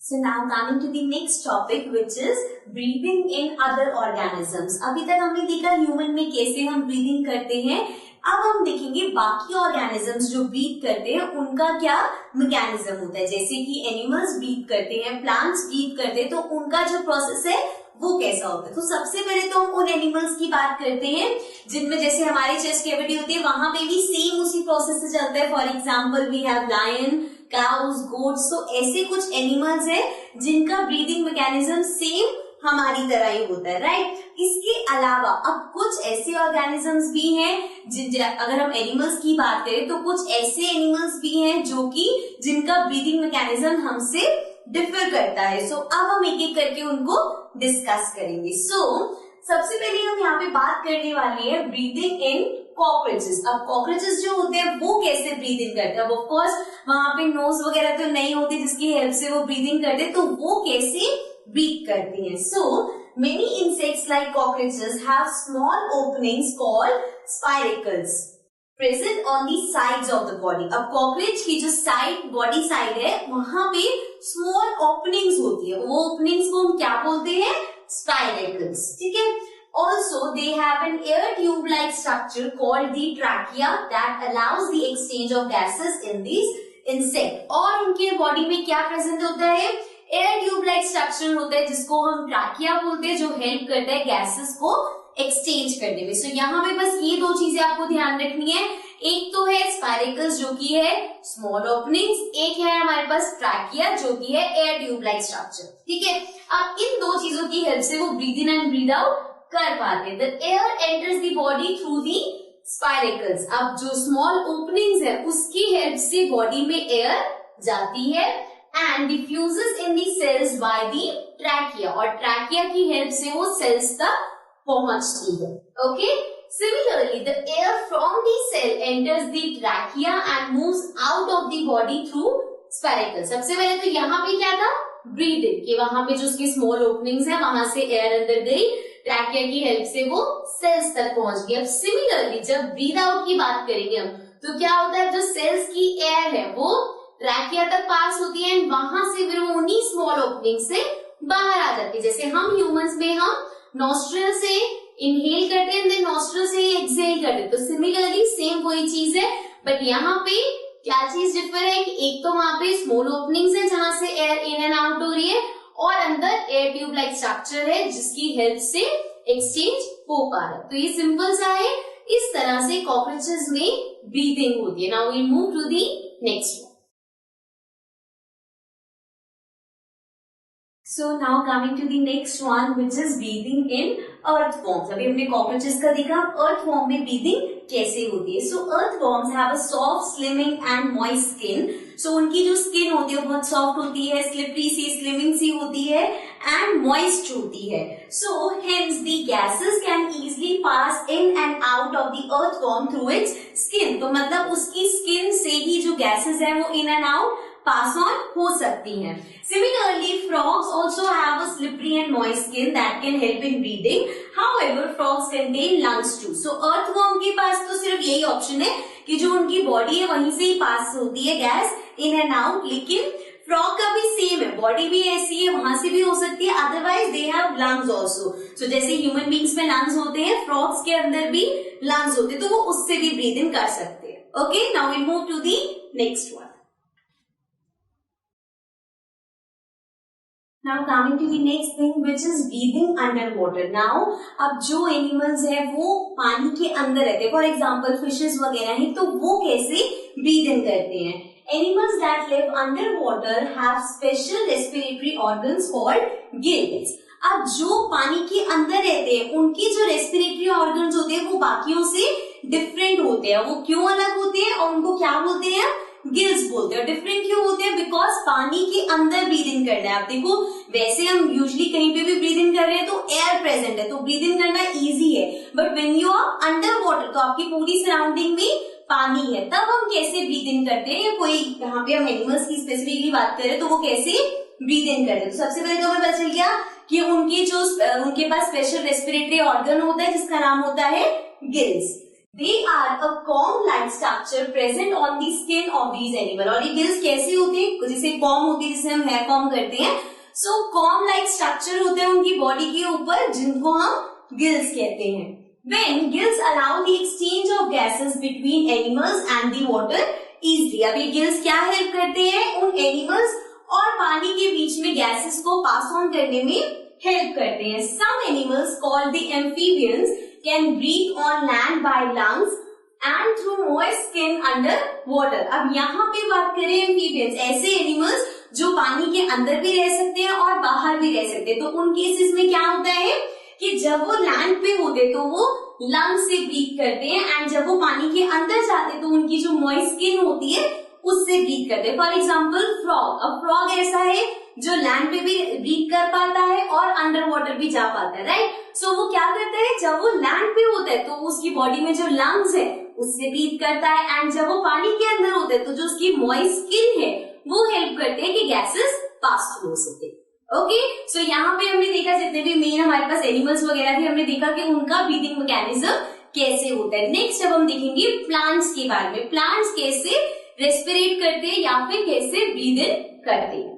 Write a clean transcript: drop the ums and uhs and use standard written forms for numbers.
So now coming to the next topic which is breathing in other organisms. अभी तक हमने देखा human में कैसे हम ब्रीदिंग करते हैं. अब हम देखेंगे बाकी ऑर्गेनिजम्स जो ब्रीथ करते हैं उनका क्या मैकेनिज्म होता है. जैसे कि एनिमल्स ब्रीथ करते हैं, प्लांट्स ब्रीथ करते हैं, तो उनका जो प्रोसेस है वो कैसा होता है. तो सबसे पहले तो हम उन एनिमल्स की बात करते हैं जिनमें जैसे हमारी चेस्ट कैविटी होती है, वहां पे भी सेम उसी प्रोसेस से चलता है. For example we have lion, cows, goats. तो ऐसे कुछ एनिमल्स हैं जिनका ब्रीदिंग मैकेनिज्म सेम हमारी तरह ही होता है, राइट. इसके अलावा अब कुछ ऐसे ऑर्गेनिजम्स भी हैं, अगर हम एनिमल्स की बात करें तो कुछ ऐसे एनिमल्स भी हैं जो कि जिनका ब्रीदिंग मैकेनिज्म हमसे डिफर करता है. सो अब हम एक एक करके उनको डिस्कस करेंगे. सबसे पहले हम यहाँ पे बात करने वाले हैं ब्रीदिंग इन कॉकरोचेस. अब कॉकरोचेस जो होते हैं वो कैसे ब्रीदिंग करते हैं. ऑफ कोर्स वहां पे नोज वगैरह तो नहीं होती जिसकी हेल्प से वो ब्रीदिंग करते हैं, तो वो कैसे ब्रीथ करती हैं. So many insects like cockroaches have small openings called spiracles present on the sides of the body. अब कॉकरोच की जो साइड बॉडी साइड है वहां पे स्मॉल ओपनिंग्स होती है. वो ओपनिंग्स को हम क्या बोलते हैं, स्पाइरेकल्स. ठीक है. Also, they have an air tube-like structure called the trachea that allows the exchange of gases in these insect. और उनके बॉडी में क्या प्रेजेंट होता है, एयर ट्यूब लाइक स्ट्रक्चर होता है जिसको हम ट्रैकिया बोलते हैं, जो हेल्प करता है गैसेस को एक्सचेंज करने में. सो यहाँ पे बस ये दो चीजें आपको ध्यान रखनी है. एक तो है स्पाइरेकल्स जो कि है स्मॉल ओपनिंग्स, एक है हमारे पास ट्रैकिया जो कि है एयर ट्यूब लाइक स्ट्रक्चर. ठीक है. अब इन दो चीजों की हेल्प से वो breathe in and breathe out कर पाते हैं. The air enters the body through the spiracles. अब जो स्मॉल ओपनिंग्स है उसकी हेल्प से बॉडी में एयर जाती है and diffuses in the cells by the trachea, और ट्रैकिया की हेल्प से वो सेल्स तक पहुंचती है. Okay. Similarly, the air from the cell enters the trachea and moves out of the body through spiracles. सबसे पहले तो यहाँ पे क्या था, ब्रीदिंग, कि वहां पे जो उसकी स्मॉल ओपनिंग्स है वहां से एयर अंदर गई, ट्रैकिया की हेल्प से वो सेल्स तक पहुंच गई. अब सिमिलरली जब ब्रीद आउट की बात करेंगे हम, तो क्या होता है, जो सेल्स की एयर है वो ट्रैकिया तक पास होती है एंड वहां से फिर वो उन्हीं स्मॉल ओपनिंग से बाहर आ जाती है. जैसे हम ह्यूमंस में हम नॉस्ट्रल से इनहेल करते हैं, नॉस्ट्रल से एक्सहेल करते हैं. तो सिमिलरली सेम वही चीज है, बट यहाँ पे क्या चीज डिफर है कि एक तो वहां पे स्मॉल ओपनिंग्स है जहां से एयर इन एंड आउट हो रही है, और अंदर एयर ट्यूब लाइक स्ट्रक्चर है जिसकी हेल्प से एक्सचेंज हो पा रहा है. तो ये सिंपल सा है. इस तरह से कॉकरोचेस में ब्रीदिंग होती है. Now we move to the next one. So now coming to the next one which is breathing in earthworms. अभी हमने cockroaches का देखा, earthworm में breathing कैसे होती है. So earthworms have a soft, slimming and moist skin. So उनकी जो skin होती है बहुत soft होती है, slippery सी, slimming सी होती है and moist होती है. So hence the gases can easily pass in and out of the earthworm through its skin. तो मतलब उसकी skin से ही जो gases है वो in and out pass on हो सकती हैं. Similarly, frogs also have a slippery and moist skin that can help in breathing. However, frogs contain lungs too. So, earthworm के पास तो सिर्फ यही ऑप्शन है कि जो उनकी बॉडी है वहीं से ही पास होती है गैस इन एंड आउट, लेकिन फ्रॉग का भी सेम है, बॉडी भी ऐसी है, वहां से भी हो सकती है. Otherwise they have lungs also. So जैसे ह्यूमन बींग्स में लंग्स होते हैं, फ्रॉग्स के अंदर भी लंग्स होते हैं, तो वो उससे भी ब्रीदिंग कर सकते हैं. Okay. Now we move to the next one. Now coming to the next thing which is breathing underwater. Now अब जो एनिमल्स है वो पानी के अंदर रहते हैं, फॉर एग्जाम्पल फिशेस वगैरह हैं, तो वो कैसे ब्रीथ इन करते हैं. Animals that live under water have special respiratory organs called gills. अब जो पानी के अंदर रहते हैं उनकी जो रेस्पिरेटरी ऑर्गन्स होते हैं वो बाकियों से डिफरेंट होते हैं. वो क्यों अलग होते हैं और उनको क्या बोलते हैं, गिल्स बोलते हैं. डिफरेंट क्यों होते हैं, बिकॉज पानी के अंदर ब्रीद इन करना है. आप देखो वैसे हम यूजुअली कहीं पे भी ब्रीद इन कर रहे हैं तो एयर प्रेजेंट है तो ब्रीद इन करना इजी है, but when you are under water तो आपकी पूरी सराउंडिंग में पानी है, तब हम कैसे ब्रीद इन करते हैं, या कोई यहाँ पे हम एनिमल्स की स्पेसिफिकली बात करें तो वो कैसे ब्रीद इन करते हैं. तो सबसे पहले तो हमें पता चल गया कि उनके पास स्पेशल रेस्पिरेटरी ऑर्गन होता है जिसका नाम होता है gills. They are a comb-like structure present on the skin of these animal. और ये गिल्स कैसे होते हैं, जैसे कॉम होती है जिसे हम हेयर कॉम करते हैं, सो कॉम-like स्ट्रक्चर होते हैं उनकी बॉडी के ऊपर जिनको हम गिल्स कहते हैं. When gills allow the exchange of gases between animals and the water easily. अब ये गिल्स क्या हेल्प करते हैं, उन एनिमल्स और पानी के बीच में गैसेस को पास ऑन करने में हेल्प करते हैं. Some animals called the amphibians can breathe on land by lungs and through moist skin under water. अब यहाँ पे बात करें amphibians, ऐसे एनिमल्स जो पानी के अंदर भी रह सकते हैं और बाहर भी रह सकते हैं. तो उन केसेस में क्या होता है कि जब वो लैंड पे होते तो वो लंग से ब्रीथ करते हैं एंड जब वो पानी के अंदर जाते तो उनकी जो मॉइस्ट स्किन होती है उससे ब्रीथ करते हैं. For example frog. अब फ्रॉग ऐसा है जो लैंड पे भी ब्रीथ कर पाता है और अंडर वाटर भी जा पाता है, राइट. सो वो क्या करता है, जब वो लैंड पे होता है तो उसकी बॉडी में जो लंग्स है उससे ब्रीथ करता है एंड जब वो पानी के अंदर होता है तो जो उसकी मॉइस्ट स्किन है वो हेल्प करते हैं कि गैसेस पास थ्रू हो सके. ओके, सो यहाँ पे हमने देखा जितने भी मेन हमारे पास एनिमल्स वगैरह थे हमने देखा कि उनका ब्रीथिंग मैकेनिज्म कैसे होता है. नेक्स्ट अब हम देखेंगे प्लांट्स के बारे में. प्लांट्स कैसे रेस्पिरेट करते हैं या फिर कैसे ब्रीथ इन करते हैं.